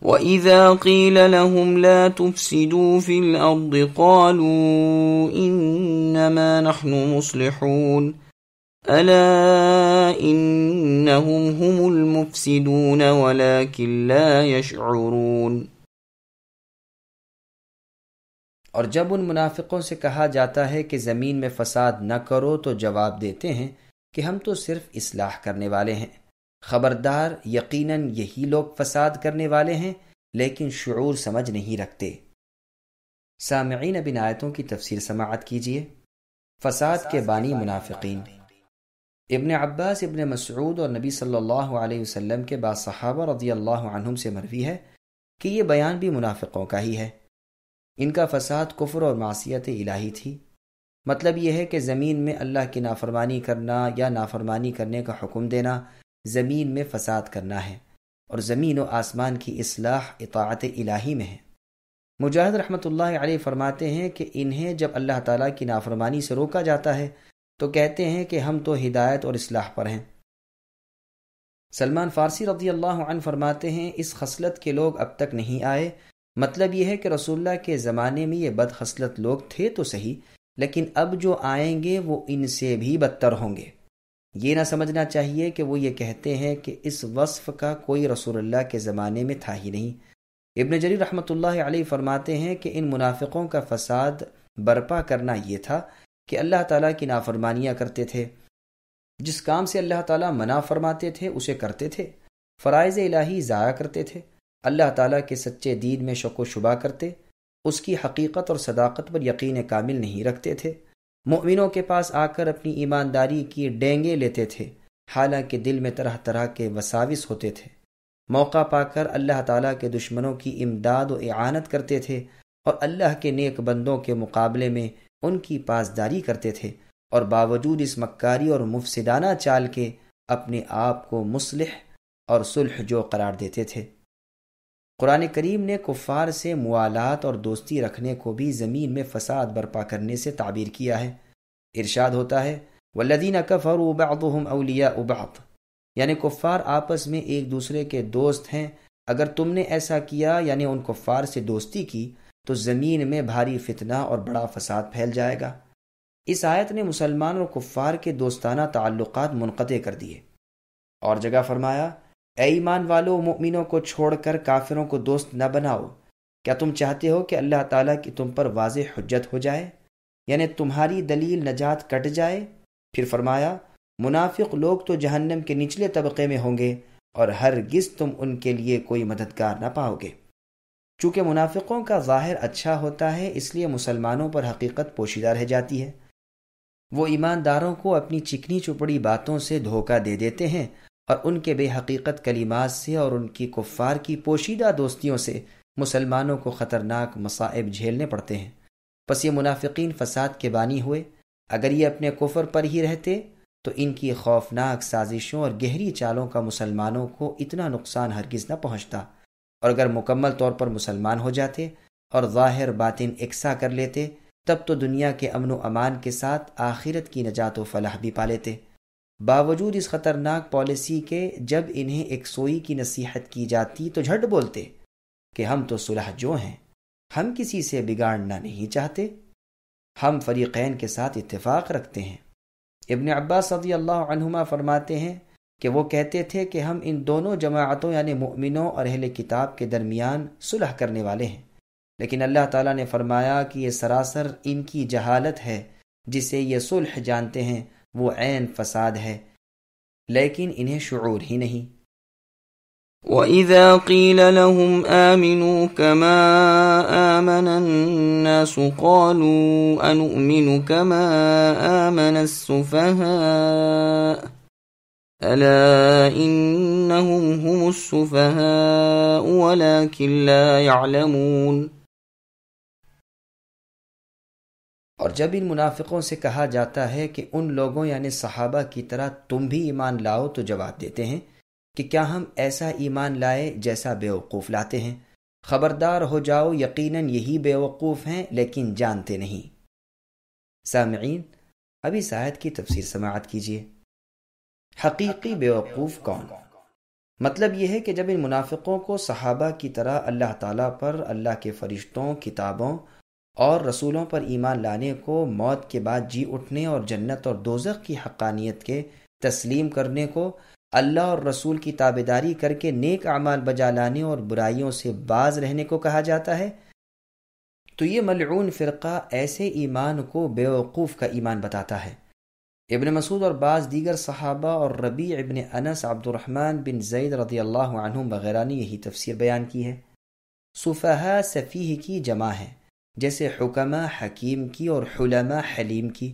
وَإِذَا قِيلَ لَهُمْ لَا تُفْسِدُوا فِي الْأَرْضِ قَالُوا إِنَّمَا نَحْنُ مُصْلِحُونَ أَلَا إِنَّهُمْ هُمُ الْمُفْسِدُونَ وَلَكِنْ لَا يَشْعُرُونَ۔ اور جب ان منافقوں سے کہا جاتا ہے کہ زمین میں فساد نہ کرو تو جواب دیتے ہیں کہ ہم تو صرف اصلاح کرنے والے ہیں۔ خبردار، یقیناً یہی لوگ فساد کرنے والے ہیں لیکن شعور سمجھ نہیں رکھتے۔ سامعین، اب ان آیتوں کی تفسیر سماعت کیجیے۔ فساد کے بانی منافقین۔ ابن عباس، ابن مسعود اور نبی صلی اللہ علیہ وسلم کے بعض صحابہ رضی اللہ عنہم سے مروی ہے کہ یہ بیان بھی منافقوں کا ہی ہے۔ ان کا فساد کفر اور معصیت الہی تھی۔ مطلب یہ ہے کہ زمین میں اللہ کی نافرمانی کرنا یا نافرمانی کرنے کا حکم دینا زمین میں فساد کرنا ہے، اور زمین و آسمان کی اصلاح اطاعت الہی میں ہے۔ مجاہد رحمۃ اللہ علیہ فرماتے ہیں کہ انہیں جب اللہ تعالیٰ کی نافرمانی سے روکا جاتا ہے تو کہتے ہیں کہ ہم تو ہدایت اور اصلاح پر ہیں۔ سلمان فارسی رضی اللہ عنہ فرماتے ہیں اس خصلت کے لوگ اب تک نہیں آئے۔ مطلب یہ ہے کہ رسول اللہ کے زمانے میں یہ بد خصلت لوگ تھے تو صحیح، لیکن اب جو آئیں گے وہ ان سے بھی بدتر ہوں گے۔ یہ نہ سمجھنا چاہیے کہ وہ یہ کہتے ہیں کہ اس وصف کا کوئی رسول اللہ کے زمانے میں تھا ہی نہیں۔ ابن جریر رحمۃ اللہ علیہ فرماتے ہیں کہ ان منافقوں کا فساد برپا کرنا یہ تھا کہ اللہ تعالیٰ کی نافرمانیاں کرتے تھے، جس کام سے اللہ تعالیٰ منع فرماتے تھے اسے کرتے تھے، فرائض الہی ضائع کرتے تھے، اللہ تعالیٰ کے سچے دین میں شک و شبہ کرتے، اس کی حقیقت اور صداقت پر یقین کامل نہیں رکھتے تھے، مومنوں کے پاس آ کر اپنی ایمانداری کی ڈینگیں لیتے تھے، حالانکہ دل میں طرح طرح کے وساوس ہوتے تھے، موقع پا کر اللہ تعالیٰ کے دشمنوں کی امداد و اعانت کرتے تھے، اور اللہ کے نیک بندوں کے مقابلے میں ان کی پاسداری کرتے تھے، اور باوجود اس مکاری اور مفسدانہ چال کے اپنے آپ کو مصلح اور صلح جو قرار دیتے تھے۔ قرآن کریم نے کفار سے موالات اور دوستی رکھنے کو بھی زمین میں فساد برپا کرنے سے تعبیر کیا ہے۔ ارشاد ہوتا ہے وَالَّذِينَ كَفَرُوا بَعْضُهُمْ أَوْلِيَاءُ بَعْضٍ، یعنی کفار آپس میں ایک دوسرے کے دوست ہیں۔ اگر تم نے ایسا کیا، یعنی ان کفار سے دوستی کی، تو زمین میں بھاری فتنہ اور بڑا فساد پھیل جائے گا۔ اس آیت نے مسلمان اور کفار کے دوستانہ تعلقات منقطع کر دیے۔ اور جگہ فرمایا اے ایمان والو، مؤمنوں کو چھوڑ کر کافروں کو دوست نہ بناؤ۔ کیا تم چاہتے ہو کہ اللہ تعالیٰ کی تم پر واضح حجت ہو جائے، یعنی تمہاری دلیل نجات کٹ جائے؟ پھر فرمایا منافق لوگ تو جہنم کے نچلے طبقے میں ہوں گے، اور ہرگز تم ان کے لیے کوئی مددگار نہ پاؤ گے۔ چونکہ منافقوں کا ظاہر اچھا ہوتا ہے، اس لیے مسلمانوں پر حقیقت پوشیدہ رہ جاتی ہے۔ وہ ایمانداروں کو اپنی چکنی چپڑی باتوں سے دھوکہ دے دیتے ہیں، اور ان کے بے حقیقت کلمات سے اور ان کی کفار کی پوشیدہ دوستیوں سے مسلمانوں کو خطرناک مصائب جھیلنے پڑتے ہیں۔ پس یہ منافقین فساد کے بانی ہوئے۔ اگر یہ اپنے کفر پر ہی رہتے تو ان کی خوفناک سازشوں اور گہری چالوں کا مسلمانوں کو اتنا نقصان ہرگز نہ پہنچتا، اور اگر مکمل طور پر مسلمان ہو جاتے اور ظاہر باطن یکساں کر لیتے، تب تو دنیا کے امن و امان کے ساتھ آخرت کی نجات و فلاح بھی پا لیتے۔ باوجود اس خطرناک پالیسی کے جب انہیں ایک سوئی کی نصیحت کی جاتی تو جھٹ بولتے کہ ہم تو صلح جو ہیں، ہم کسی سے بگاڑنا نہیں چاہتے، ہم فریقین کے ساتھ اتفاق رکھتے ہیں۔ ابن عباس رضی اللہ عنہما فرماتے ہیں کہ وہ کہتے تھے کہ ہم ان دونوں جماعتوں یعنی مؤمنوں اور اہل کتاب کے درمیان صلح کرنے والے ہیں، لیکن اللہ تعالیٰ نے فرمایا کہ یہ سراسر ان کی جہالت ہے، جسے یہ صلح جانتے ہیں وہ عین فساد ہے، لیکن انہیں شعور ہی نہیں۔ وَإِذَا قِيلَ لَهُمْ آمِنُوا كَمَا آمَنَ النَّاسُ قَالُوا أَنُؤْمِنُ كَمَا آمَنَ السُّفَهَاءُ أَلَا إِنَّهُمْ هُمُ السُّفَهَاءُ وَلَكِنْ لَا يَعْلَمُونَ۔ اور جب ان منافقوں سے کہا جاتا ہے کہ ان لوگوں یعنی صحابہ کی طرح تم بھی ایمان لاؤ، تو جواب دیتے ہیں کہ کیا ہم ایسا ایمان لائے جیسا بیوقوف لاتے ہیں؟ خبردار ہو جاؤ، یقیناً یہی بیوقوف ہیں لیکن جانتے نہیں۔ سامعین، اب اس آیت کی تفسیر سماعت کیجیے۔ حقیقی بیوقوف کون؟ مطلب یہ ہے کہ جب ان منافقوں کو صحابہ کی طرح اللہ تعالیٰ پر، اللہ کے فرشتوں، کتابوں اور رسولوں پر ایمان لانے کو، موت کے بعد جی اٹھنے اور جنت اور دوزخ کی حقانیت کے تسلیم کرنے کو، اللہ اور رسول کی تابعداری کر کے نیک اعمال بجا لانے اور برائیوں سے باز رہنے کو کہا جاتا ہے، تو یہ ملعون فرقہ ایسے ایمان کو بیوقوف کا ایمان بتاتا ہے۔ ابن مسعود اور بعض دیگر صحابہ اور ربیع ابن انس، عبد الرحمن بن زید رضی اللہ عنہم وغیرہ نے یہی تفسیر بیان کی ہے۔ سفہاء سفیہ کی جمع ہے، جیسے حکماء حکیم کی اور حلماء حلیم کی۔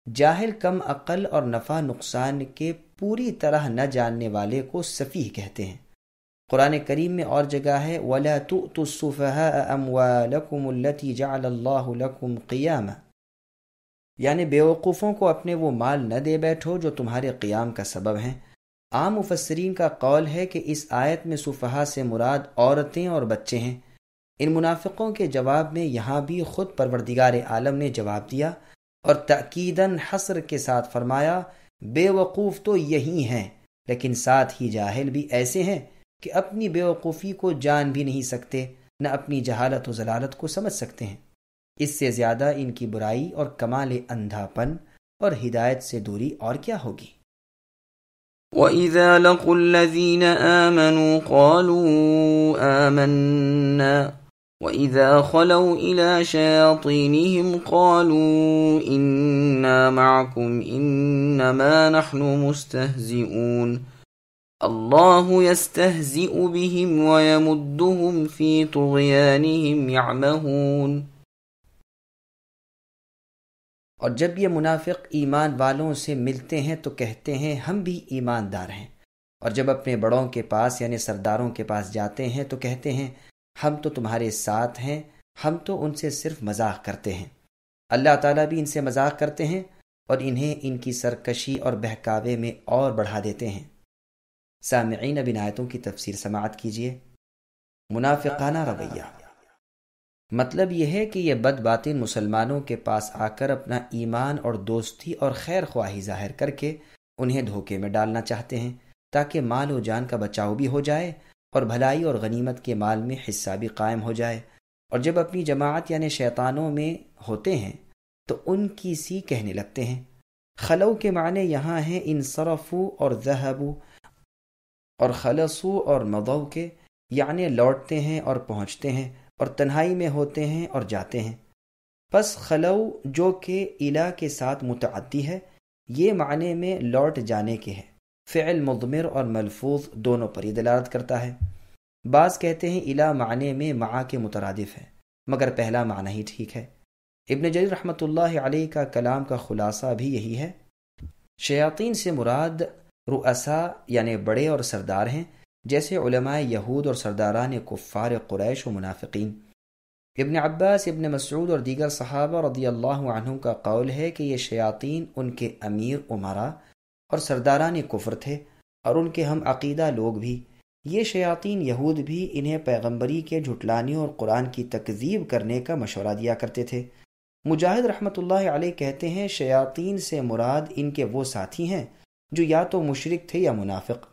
جاہل کم عقل اور نفع نقصان کے پوری طرح نہ جاننے والے کو سفیہ کہتے ہیں۔ قرآن کریم میں اور جگہ ہے وَلَا تُؤْتُوا السُّفَهَاءَ أَمْوَالَكُمُ الَّتِي جَعَلَ اللَّهُ لَكُمْ قِيَامًا، یعنی بیوقوفوں کو اپنے وہ مال نہ دے بیٹھو جو تمہارے قیام کا سبب ہیں۔ عام مفسرین کا قول ہے کہ اس آیت میں سفہاء سے مراد عورتیں اور بچے ہیں۔ ان منافقوں کے جواب میں یہاں بھی خود پروردگار عالم نے جواب دیا اور تأکیداً حصر کے ساتھ فرمایا بے وقوف تو یہی ہیں، لیکن ساتھ ہی جاہل بھی ایسے ہیں کہ اپنی بے وقوفی کو جان بھی نہیں سکتے، نہ اپنی جہالت و ضلالت کو سمجھ سکتے ہیں۔ اس سے زیادہ ان کی برائی اور کمال اندھاپن اور ہدایت سے دوری اور کیا ہوگی؟ وَإِذَا لَقُوا الَّذِينَ آمَنُوا قَالُوا آمَنَّا وَإِذَا خَلَوْا إِلَى شَيَاطِينِهِمْ قَالُوا إِنَّا مَعَكُمْ إِنَّمَا نَحْنُ مُسْتَهْزِئُونَ اللَّهُ يَسْتَهْزِئُ بِهِمْ وَيَمُدُّهُمْ فِي طُغْيَانِهِمْ يَعْمَهُونَ۔ اور جب یہ منافق ایمان والوں سے ملتے ہیں تو کہتے ہیں ہم بھی ایماندار ہیں، اور جب اپنے بڑوں کے پاس یعنی سرداروں کے پاس جاتے ہیں تو کہتے ہیں ہم تو تمہارے ساتھ ہیں، ہم تو ان سے صرف مذاق کرتے ہیں۔ اللہ تعالیٰ بھی ان سے مذاق کرتے ہیں اور انہیں ان کی سرکشی اور بہکاوے میں اور بڑھا دیتے ہیں۔ سامعین، اب ان آیتوں کی تفسیر سماعت کیجیے۔ منافقانہ رویہ، مطلب یہ ہے کہ یہ بد باطن مسلمانوں کے پاس آ کر اپنا ایمان اور دوستی اور خیر خواہی ظاہر کر کے انہیں دھوکے میں ڈالنا چاہتے ہیں تاکہ مال و جان کا بچاؤ بھی ہو جائے اور بھلائی اور غنیمت کے مال میں حصہ بھی قائم ہو جائے، اور جب اپنی جماعت یعنی شیطانوں میں ہوتے ہیں تو ان کی سی کہنے لگتے ہیں۔ خلو کے معنی یہاں ہیں انصرفو اور ذہبو، اور خلصو اور مضو کے یعنی لوٹتے ہیں اور پہنچتے ہیں اور تنہائی میں ہوتے ہیں اور جاتے ہیں۔ پس خلو جو کہ الہ کے ساتھ متعدی ہے، یہ معنی میں لوٹ جانے کے ہے، فعل مضمر اور ملفوظ دونوں پر ہی دلالت کرتا ہے۔ بعض کہتے ہیں الہ معنی میں معا کے مترادف ہے، مگر پہلا معنی ہی ٹھیک ہے۔ ابن جریر رحمۃ اللہ علیہ کا کلام کا خلاصہ بھی یہی ہے۔ شیاطین سے مراد رؤساء یعنی بڑے اور سردار ہیں، جیسے علماء یہود اور سرداران کفار قریش و منافقین۔ ابن عباس، ابن مسعود اور دیگر صحابہ رضی اللہ عنہم کا قول ہے کہ یہ شیاطین ان کے امیر امراء اور سرداران کفر تھے اور ان کے ہم عقیدہ لوگ بھی۔ یہ شیاطین یہود بھی انہیں پیغمبری کے جھٹلانے اور قرآن کی تکذیب کرنے کا مشورہ دیا کرتے تھے۔ مجاہد رحمۃ اللہ علیہ کہتے ہیں شیاطین سے مراد ان کے وہ ساتھی ہیں جو یا تو مشرک تھے یا منافق۔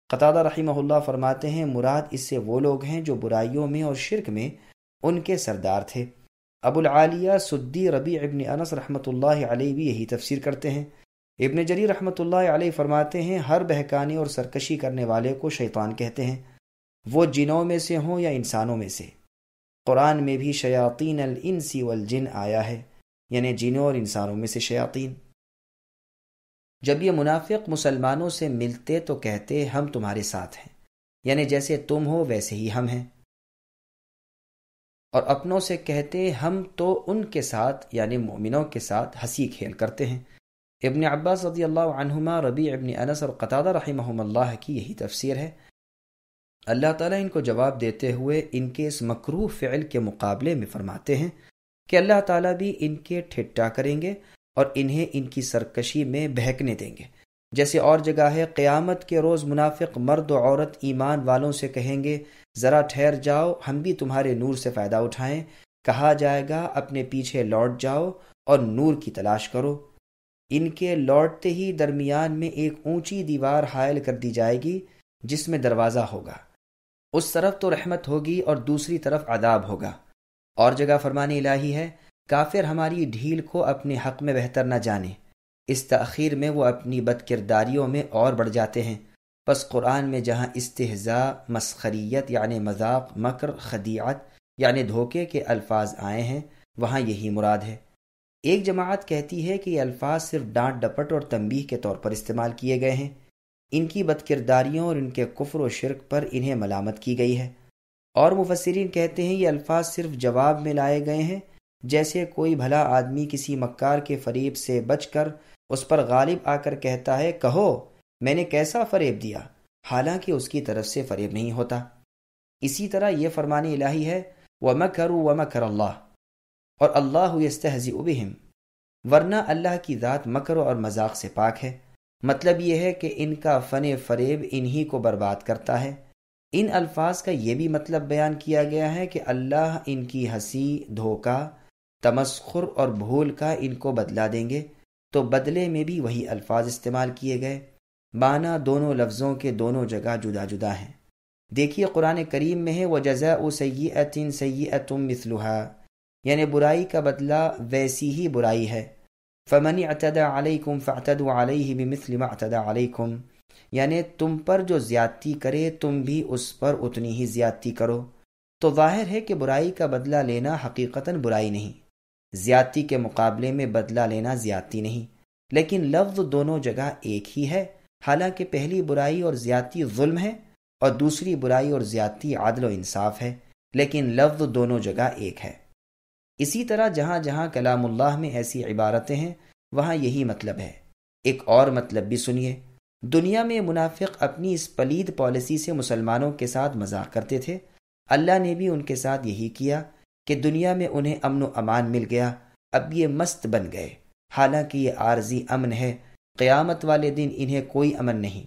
قتادہ رحمہ اللہ فرماتے ہیں مراد اس سے وہ لوگ ہیں جو برائیوں میں اور شرک میں ان کے سردار تھے۔ ابو العالیہ سدی ربیع ابن انس رحمۃ اللہ علیہ بھی یہی تفسیر کرتے ہیں۔ ابن جریر رحمۃ اللہ علیہ فرماتے ہیں ہر بہکانے اور سرکشی کرنے والے کو شیطان کہتے ہیں، وہ جنوں میں سے ہوں یا انسانوں میں سے۔ قرآن میں بھی شیاطین الانس والجن آیا ہے، یعنی جنوں اور انسانوں میں سے شیاطین۔ جب یہ منافق مسلمانوں سے ملتے تو کہتے ہم تمہارے ساتھ ہیں، یعنی جیسے تم ہو ویسے ہی ہم ہیں، اور اپنوں سے کہتے ہم تو ان کے ساتھ یعنی مومنوں کے ساتھ ہنسی کھیل کرتے ہیں۔ ابن عباس رضی اللہ عنہما، ربیع ابن انس اور قتادہ رحمہم اللہ کی یہی تفسیر ہے۔ اللہ تعالیٰ ان کو جواب دیتے ہوئے ان کے اس مکروہ فعل کے مقابلے میں فرماتے ہیں کہ اللہ تعالیٰ بھی ان کے ٹھٹا کریں گے اور انہیں ان کی سرکشی میں بہکنے دیں گے۔ جیسے اور جگہ ہے قیامت کے روز منافق مرد و عورت ایمان والوں سے کہیں گے ذرا ٹھہر جاؤ، ہم بھی تمہارے نور سے فائدہ اٹھائیں۔ کہا جائے گا اپنے پیچھے لوٹ جاؤ اور نور کی تلاش کرو۔ ان کے لوٹتے ہی درمیان میں ایک اونچی دیوار حائل کر دی جائے گی جس میں دروازہ ہوگا، اس طرف تو رحمت ہوگی اور دوسری طرف عذاب ہوگا۔ اور جگہ فرمان الہی ہے، کافر ہماری ڈھیل کو اپنے حق میں بہتر نہ جانے، اس تأخیر میں وہ اپنی بد کرداریوں میں اور بڑھ جاتے ہیں۔ پس قرآن میں جہاں استہزاء، مسخریت یعنی مذاق، مکر، خدیعت یعنی دھوکے کے الفاظ آئے ہیں، وہاں یہی مراد ہے۔ ایک جماعت کہتی ہے کہ یہ الفاظ صرف ڈانٹ ڈپٹ اور تنبیہ کے طور پر استعمال کیے گئے ہیں، ان کی بد کرداریوں اور ان کے کفر و شرک پر انہیں ملامت کی گئی ہے۔ اور مفسرین کہتے ہیں یہ الفاظ صرف جواب میں لائے گئے ہیں، جیسے کوئی بھلا آدمی کسی مکار کے فریب سے بچ کر اس پر غالب آ کر کہتا ہے، کہو میں نے کیسا فریب دیا، حالانکہ اس کی طرف سے فریب نہیں ہوتا۔ اسی طرح یہ فرمان الہی ہے، وَمَكَرُوا وَمَكَرَ اللَّهُ، اور اللہ یستہزئ بہم، ورنہ اللہ کی ذات مکر اور مذاق سے پاک ہے۔ مطلب یہ ہے کہ ان کا فن فریب انہی کو برباد کرتا ہے۔ ان الفاظ کا یہ بھی مطلب بیان کیا گیا ہے کہ اللہ ان کی ہنسی، دھوکہ، تمسخر اور بھول کا ان کو بدلہ دیں گے، تو بدلے میں بھی وہی الفاظ استعمال کیے گئے۔ معنی دونوں لفظوں کے دونوں جگہ جدا جدا ہیں۔ دیکھیے قرآن کریم میں ہے وَجَزَاءُ سَيِّئَةٍ سَيِّئَةٌ مِثْلُهَا، یعنی برائی کا بدلہ ویسی ہی برائی ہے۔ فَمَنِ اعْتَدَى عَلَيْكُمْ فَاعْتَدُوا عَلَيْهِ بِمِثْلِ مَا اعْتَدَى عَلَيْكُمْ، یعنی تم پر جو زیادتی کرے تم بھی اس پر اتنی ہی زیادتی کرو۔ تو ظاہر ہے کہ برائی کا بدلہ لینا حقیقتاً برائی نہیں، زیادتی کے مقابلے میں بدلہ لینا زیادتی نہیں، لیکن لفظ دونوں جگہ ایک ہی ہے۔ حالانکہ پہلی برائی اور زیادتی ظلم ہے اور دوسری برائی اور زیادتی عدل و انصاف ہے، لیکن لفظ دونوں جگہ ایک ہے۔ اسی طرح جہاں جہاں کلام اللہ میں ایسی عبارتیں ہیں وہاں یہی مطلب ہے۔ ایک اور مطلب بھی سنیے۔ دنیا میں منافق اپنی اس پلید پالیسی سے مسلمانوں کے ساتھ مذاق کرتے تھے، اللہ نے بھی ان کے ساتھ یہی کیا کہ دنیا میں انہیں امن و امان مل گیا، اب یہ مست بن گئے، حالانکہ یہ عارضی امن ہے، قیامت والے دن انہیں کوئی امن نہیں۔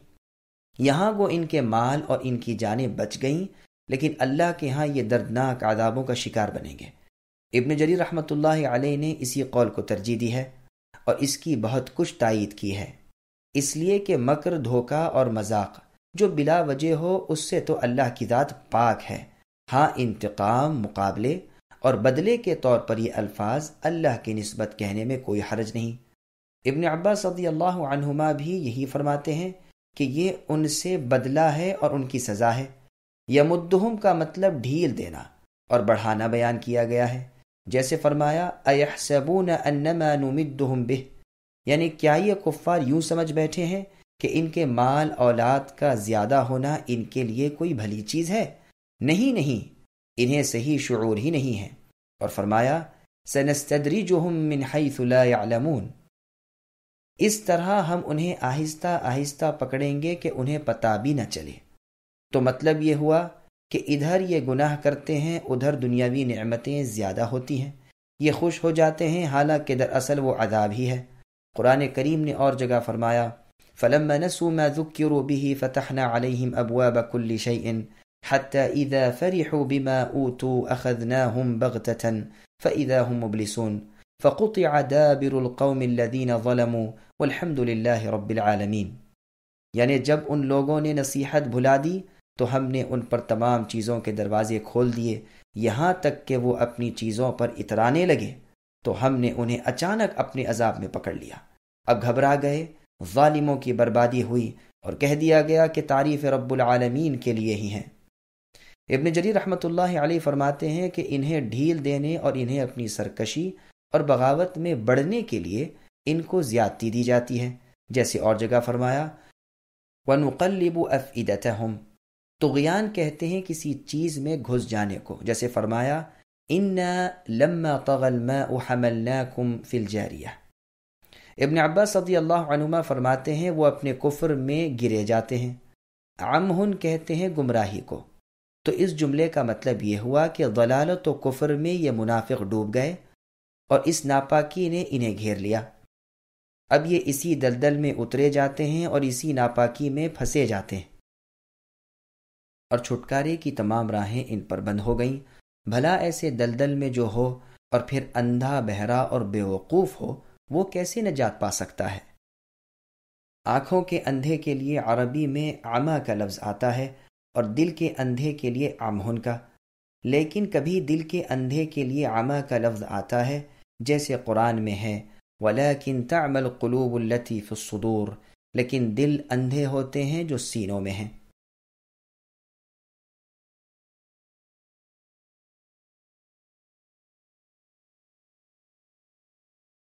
یہاں وہ ان کے مال اور ان کی جانیں بچ گئیں، لیکن اللہ کے ہاں یہ دردناک عذابوں کا شکار بنیں گے۔ ابن جریر رحمۃ اللہ علیہ نے اسی قول کو ترجیح دی ہے اور اس کی بہت کچھ تائید کی ہے، اس لیے کہ مکر، دھوکہ اور مذاق جو بلا وجہ ہو اس سے تو اللہ کی ذات پاک ہے۔ ہاں انتقام، مقابلے اور بدلے کے طور پر یہ الفاظ اللہ کی نسبت کہنے میں کوئی حرج نہیں۔ ابن عباس رضی اللہ عنہما بھی یہی فرماتے ہیں کہ یہ ان سے بدلہ ہے اور ان کی سزا ہے۔ یمدہم کا مطلب ڈھیل دینا اور بڑھانا بیان کیا گیا ہے، جیسے فرمایا ایحسبون انما نمدہم بہ، یعنی کیا یہ کفار یوں سمجھ بیٹھے ہیں کہ ان کے مال اولاد کا زیادہ ہونا ان کے لیے کوئی بھلی چیز ہے؟ نہیں نہیں، انہیں صحیح شعور ہی نہیں ہے۔ اور فرمایا سنستدرجہم من حیث لا یعلمون، اس طرح ہم انہیں آہستہ آہستہ پکڑیں گے کہ انہیں پتہ بھی نہ چلے۔ تو مطلب یہ ہوا کہ ادھر یہ گناہ کرتے ہیں، ادھر دنیاوی نعمتیں زیادہ ہوتی ہیں، یہ خوش ہو جاتے ہیں، حالانکہ دراصل وہ عذاب ہی ہے۔ قرآن کریم نے اور جگہ فرمایا فَلَمَّا نَسُوا مَا ذُكِّرُوا بِهِ فَتَحْنَا عَلَيْهِمْ أَبْوَابَ كُلِّ شَيْءٍ حَتَّى إِذَا فَرِحُوا بِمَا أُوتُوا أَخَذْنَاهُمْ بَغْتَةً فَإِذَا هُمْ مُبْلِسُونَ فَقُطِعَ دَابِرُ الْقَوْمِ الَّذِينَ ظَلَمُوا وَالْحَمْدُ لِلَّهِ رَبِّ الْعَالَمِينَ، یعنی جب ان لوگوں نے نصیحت بھلا دی تو ہم نے ان پر تمام چیزوں کے دروازے کھول دیے، یہاں تک کہ وہ اپنی چیزوں پر اترانے لگے تو ہم نے انہیں اچانک اپنے عذاب میں پکڑ لیا، اب گھبرا گئے، ظالموں کی بربادی ہوئی اور کہہ دیا گیا کہ تعریف رب العالمین کے لیے ہی ہیں۔ ابن جریر رحمۃ اللہ علیہ فرماتے ہیں کہ انہیں ڈھیل دینے اور انہیں اپنی سرکشی اور بغاوت میں بڑھنے کے لیے ان کو زیادتی دی جاتی ہے، جیسے اور جگہ فرمایا وَنُقَلِّبُ أَفْئِدَتَهُمْ، طغیان کہتے ہیں کسی چیز میں گھس جانے کو، جیسے فرمایا اِنَّا لَمَّا طَغَى الْمَاءُ حَمَلْنَاكُمْ فِي الْجَارِيَةِ۔ ابن عباس رضی اللہ عنہما فرماتے ہیں وہ اپنے کفر میں گرے جاتے ہیں۔ عمہن کہتے ہیں گمراہی کو۔ تو اس جملے کا مطلب یہ ہوا کہ ضلالت و کفر میں یہ منافق ڈوب گئے اور اس ناپاکی نے انہیں گھیر لیا، اب یہ اسی دلدل میں اترے جاتے ہیں اور اسی ناپاکی میں پھنسے جاتے ہیں، اور چھٹکارے کی تمام راہیں ان پر بند ہو گئیں۔ بھلا ایسے دلدل میں جو ہو اور پھر اندھا، بہرا اور بے وقوف ہو، وہ کیسے نجات پا سکتا ہے؟ آنکھوں کے اندھے کے لیے عربی میں عمى کا لفظ آتا ہے اور دل کے اندھے کے لیے عمى کا، لیکن کبھی دل کے اندھے کے لیے عمى کا لفظ آتا ہے، جیسے قرآن میں ہے وَلَكِن تَعْمَى الْقُلُوبُ الَّتِي فِي الصُّدُورِ، لیکن دل اندھے ہوتے ہیں جو سینوں میں ہیں۔